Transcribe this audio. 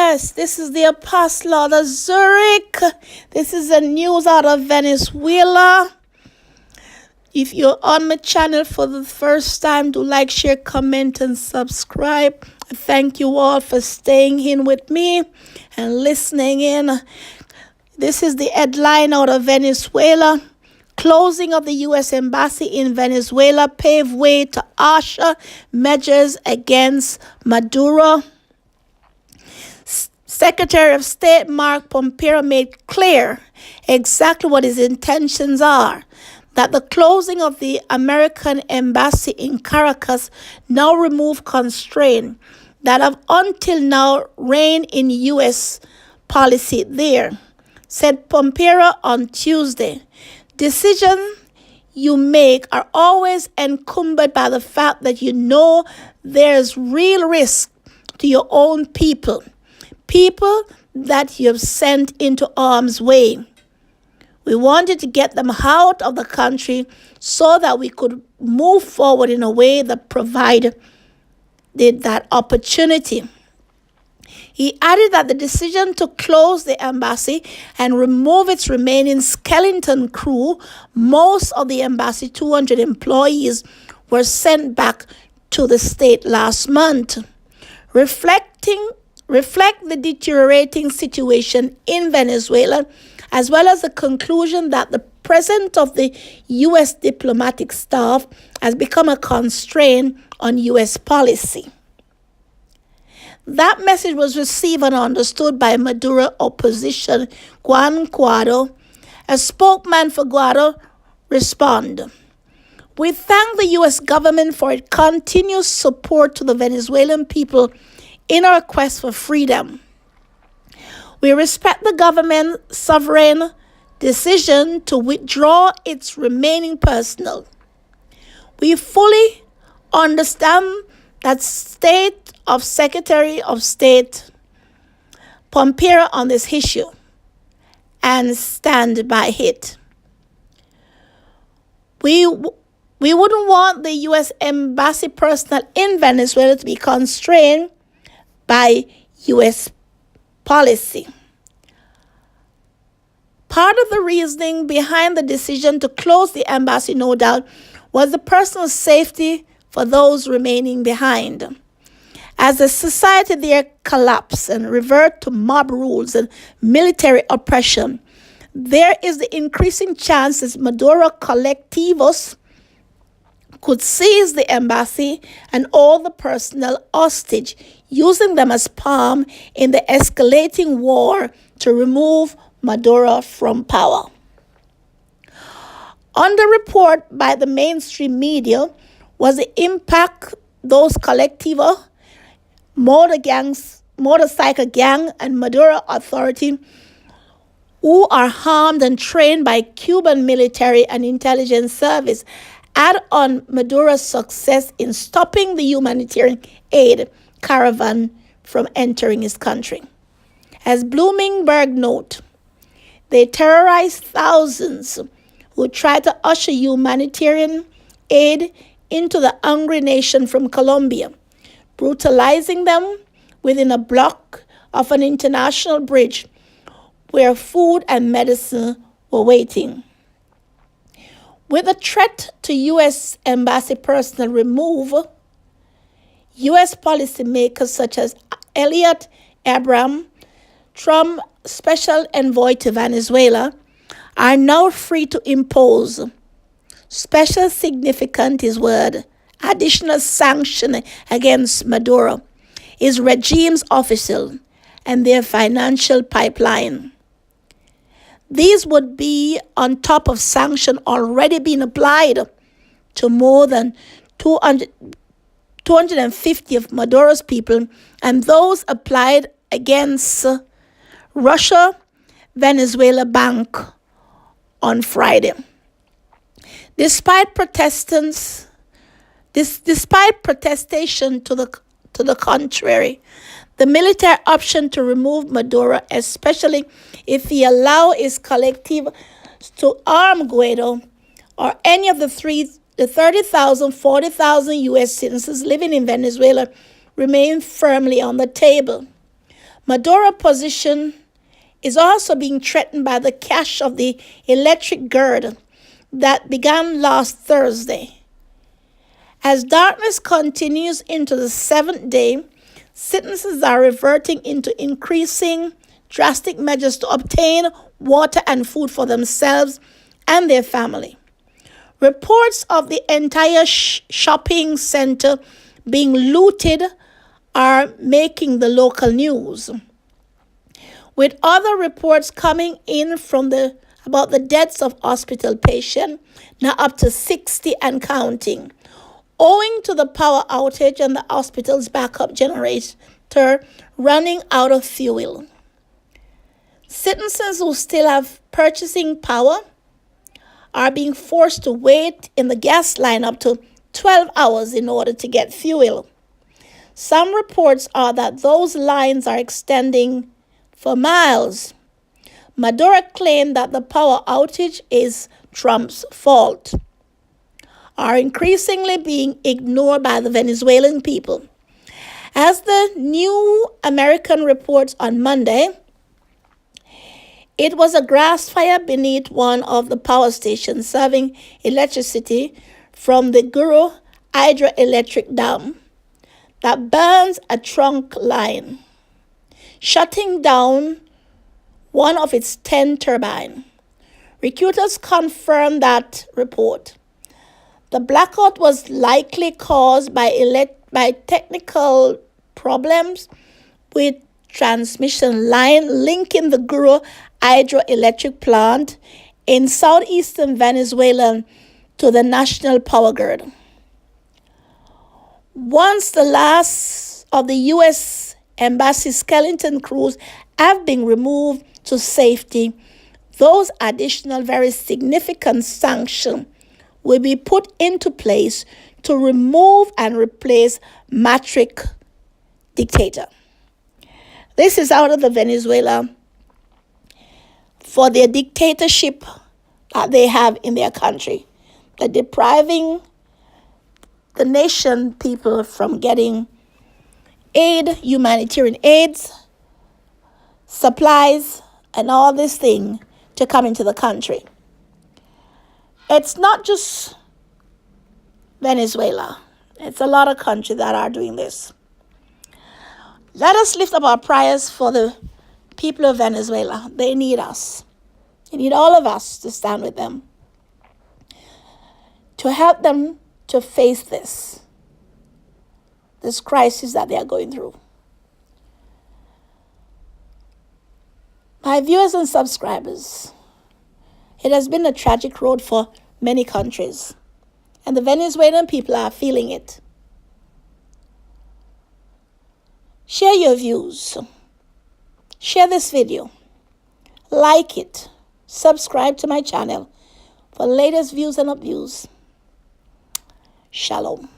Yes, this is the Apostle out of Zurich. This is the news out of Venezuela. If you're on my channel for the first time, do like, share, comment, and subscribe. Thank you all for staying in with me and listening in. This is the headline out of Venezuela. Closing of the U.S. Embassy in Venezuela pave way to harsher measures against Maduro. Secretary of State Mark Pompeo made clear exactly what his intentions are, that the closing of the American embassy in Caracas now remove constraints that have until now reigned in U.S. policy there, said Pompeo on Tuesday. Decisions you make are always encumbered by the fact that you know there's real risk to your own people that you have sent into harm's way. We wanted to get them out of the country so that we could move forward in a way that provided that opportunity. He added that the decision to close the embassy and remove its remaining skeleton crew, most of the embassy 200 employees, were sent back to the state last month. Reflect the deteriorating situation in Venezuela, as well as the conclusion that the presence of the U.S. diplomatic staff has become a constraint on U.S. policy. That message was received and understood by Maduro opposition Juan Guaido. A spokesman for Guaido responded, "We thank the U.S. government for its continuous support to the Venezuelan people in our quest for freedom. We respect the government's sovereign decision to withdraw its remaining personnel. We fully understand that state of Secretary of State Pompeo on this issue and stand by it. We wouldn't want the U.S. embassy personnel in Venezuela to be constrained by U.S. policy. Part of the reasoning behind the decision to close the embassy, no doubt, was the personal safety for those remaining behind. As the society there collapses and revert to mob rules and military oppression, there is the increasing chance that Maduro collectivos could seize the embassy and all the personnel hostage, using them as pawn in the escalating war to remove Maduro from power. Under report by the mainstream media was the impact those collectivo, motorcycle gang, and Maduro authority, who are armed and trained by Cuban military and intelligence service, add on Maduro's success in stopping the humanitarian aid caravan from entering his country. As Bloomberg note, they terrorized thousands who tried to usher humanitarian aid into the hungry nation from Colombia, brutalizing them within a block of an international bridge where food and medicine were waiting. With the threat to U.S. embassy personnel removal, U.S. policymakers such as Elliot Abrams, Trump special envoy to Venezuela, are now free to impose special significant, his word, additional sanction against Maduro, his regime's official, and their financial pipeline. These would be on top of sanctions already being applied to more than 250 of Maduro's people and those applied against Russia Venezuela Bank on Friday. Despite protestation to the contrary, the military option to remove Maduro, especially if he allow his collective to arm Guaido or any of the 30,000, 40,000 U.S. citizens living in Venezuela, remain firmly on the table. Maduro's position is also being threatened by the crash of the electric grid that began last Thursday. As darkness continues into the seventh day, citizens are reverting into increasing drastic measures to obtain water and food for themselves and their family. Reports of the entire shopping center being looted are making the local news, with other reports coming in from about the deaths of hospital patients, now up to 60 and counting, owing to the power outage and the hospital's backup generator running out of fuel. Citizens who still have purchasing power are being forced to wait in the gas line up to 12 hours in order to get fuel. Some reports are that those lines are extending for miles. Maduro claimed that the power outage is Trump's fault, are increasingly being ignored by the Venezuelan people. As the New American reports on Monday, it was a grass fire beneath one of the power stations serving electricity from the Guru hydroelectric dam that burns a trunk line, shutting down one of its 10 turbines. Recruiters confirmed that report. The blackout was likely caused by technical problems with transmission line linking the Guru hydroelectric plant in southeastern Venezuela to the national power grid. Once the last of the U.S. Embassy skeleton crews have been removed to safety, those additional very significant sanctions will be put into place to remove and replace matrix dictator. This is out of the Venezuela for their dictatorship that they have in their country. They're depriving the nation people from getting aid, humanitarian aids, supplies, and all this thing to come into the country. It's not just Venezuela. It's a lot of countries that are doing this. Let us lift up our prayers for the people of Venezuela. They need us. They need all of us to stand with them, to help them to face this crisis that they are going through. My viewers and subscribers, it has been a tragic road for many countries, and the Venezuelan people are feeling it. Share your views. Share this video. Like it. Subscribe to my channel for latest views and upviews. Shalom.